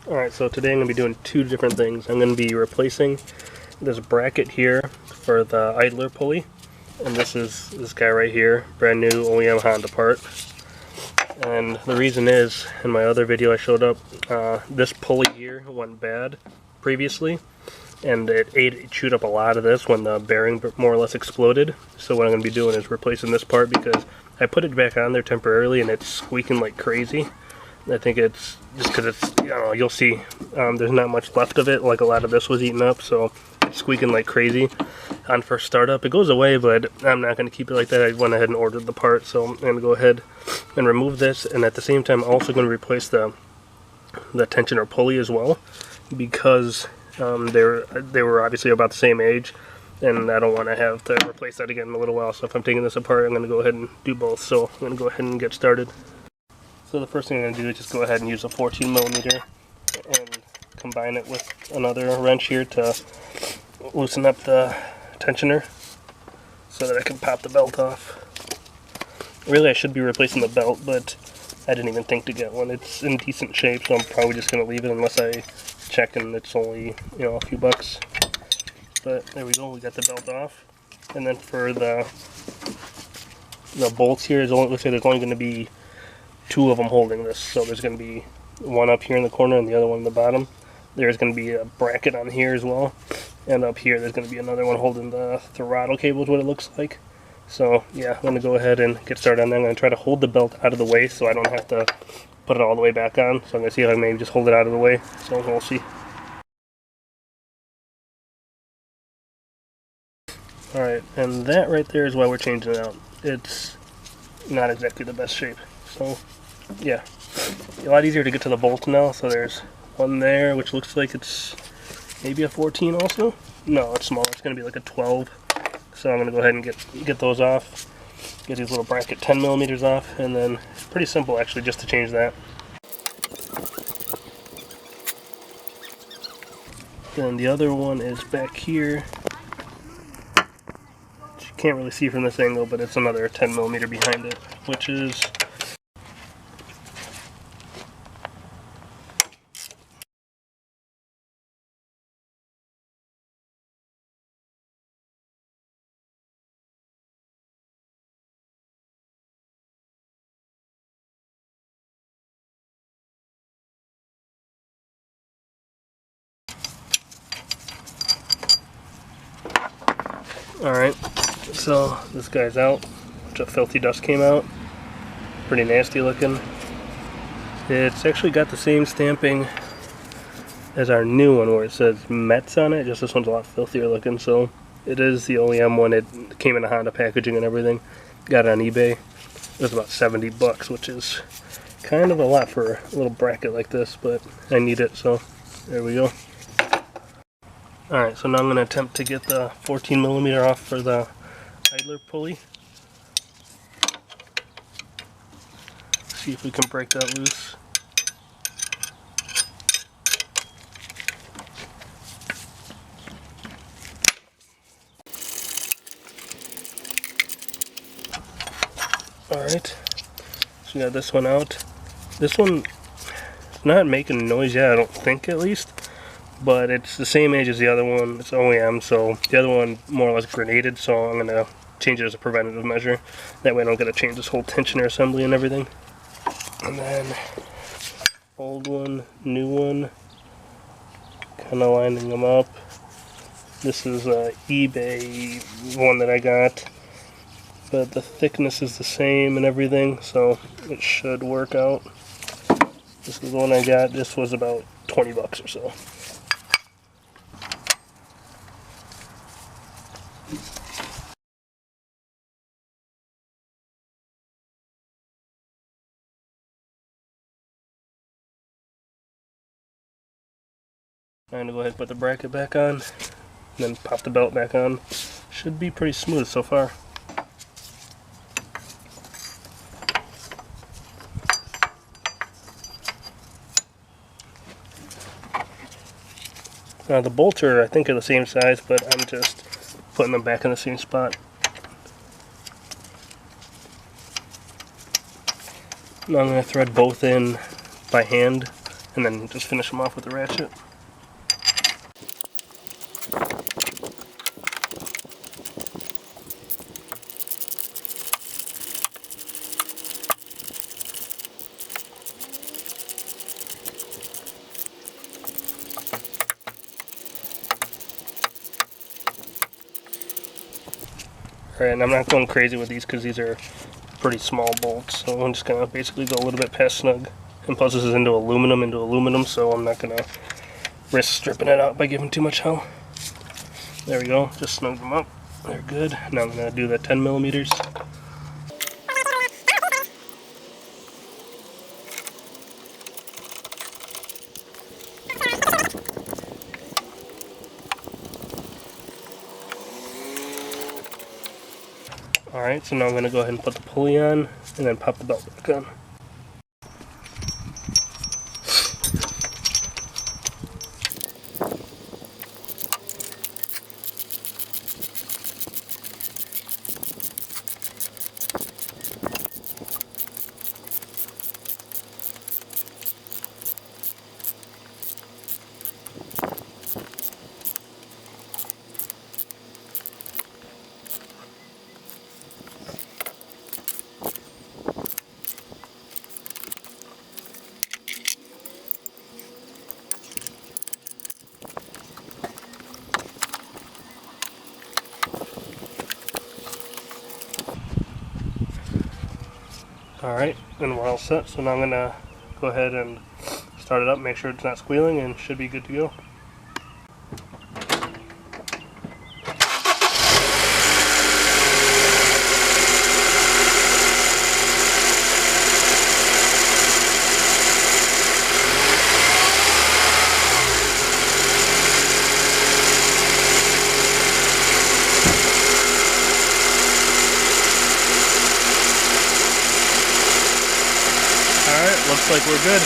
Alright, so today I'm going to be doing two different things. I'm going to be replacing this bracket here for the idler pulley, and this is this guy right here, brand new OEM Honda part. And the reason is, in my other video I showed up, this pulley here went bad previously, and it chewed up a lot of this when the bearing more or less exploded. So what I'm going to be doing is replacing this part because I put it back on there temporarily and it's squeaking like crazy. I think it's just because it's, you know, you'll see there's not much left of it, like a lot of this was eaten up, so it's squeaking like crazy on first startup. It goes away, but I'm not going to keep it like that. I went ahead and ordered the part, so I'm going to go ahead and remove this, and at the same time I'm also going to replace the tensioner pulley as well, because they were obviously about the same age, and I don't want to have to replace that again in a little while. So if I'm taking this apart, I'm going to go ahead and do both. So I'm going to go ahead and get started. So the first thing I'm going to do is just go ahead and use a 14mm and combine it with another wrench here to loosen up the tensioner so that I can pop the belt off. Really, I should be replacing the belt, but I didn't even think to get one. It's in decent shape, so I'm probably just going to leave it unless I check and it's only, you know, a few bucks. But there we go, we got the belt off. And then for the bolts here, looks like there's only going to be two of them holding this. So there's going to be one up here in the corner and the other one in the bottom. There's going to be a bracket on here as well. And up here there's going to be another one holding the throttle cable is what it looks like. So yeah, I'm going to go ahead and get started on that. I'm going to try to hold the belt out of the way so I don't have to put it all the way back on. So I'm going to see if I maybe just hold it out of the way. So we'll see. Alright, and that right there is why we're changing it out. It's not exactly the best shape. So yeah, a lot easier to get to the bolt now. So there's one there, which looks like it's maybe a 14 also. No, it's smaller. It's going to be like a 12. So I'm going to go ahead and get those off. Get these little bracket 10mm off, and then it's pretty simple actually just to change that. Then the other one is back here. Which you can't really see from this angle, but it's another 10mm behind it, which is alright. So this guy's out. A bunch of filthy dust came out. Pretty nasty looking. It's actually got the same stamping as our new one where it says Mets on it, just this one's a lot filthier looking. So it is the OEM one. It came in a Honda packaging and everything. Got it on eBay. It was about 70 bucks, which is kind of a lot for a little bracket like this, but I need it, so there we go. Alright, so now I'm going to attempt to get the 14mm off for the idler pulley. See if we can break that loose. Alright, so we got this one out. This one is not making noise yet, I don't think, at least. But it's the same age as the other one. It's OEM, so the other one more or less grenaded, so I'm going to change it as a preventative measure. That way I don't get to change this whole tensioner assembly and everything. And then old one, new one, kind of lining them up. This is an eBay one that I got, but the thickness is the same and everything, so it should work out. This is the one I got. This was about 20 bucks or so. I'm going to go ahead and put the bracket back on, and then pop the belt back on. Should be pretty smooth so far. The bolts are, I think, are the same size, but I'm just putting them back in the same spot. Now I'm going to thread both in by hand and then just finish them off with the ratchet. Alright, and I'm not going crazy with these because these are pretty small bolts, so I'm just going to basically go a little bit past snug. And plus this is into aluminum, so I'm not going to risk stripping it out by giving too much hell. There we go, just snug them up. They're good. Now I'm going to do the 10 millimeters. Alright, so now I'm going to go ahead and put the pulley on and then pop the belt back on. Alright, and we're all set, so now I'm going to go ahead and start it up, make sure it's not squealing, and should be good to go. Alright, looks like we're good.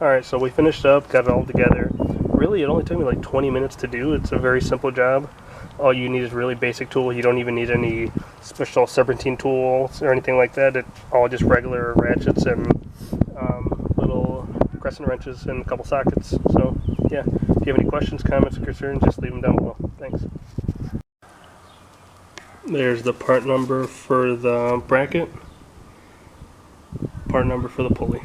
Alright, so we finished up, got it all together. Really, it only took me like 20 minutes to do. It's a very simple job. All you need is really basic tool. You don't even need any special serpentine tools or anything like that. It's all just regular ratchets and little crescent wrenches and a couple sockets. So, yeah, if you have any questions, comments, or concerns, just leave them down below. Thanks. There's the part number for the bracket. Part number for the pulley.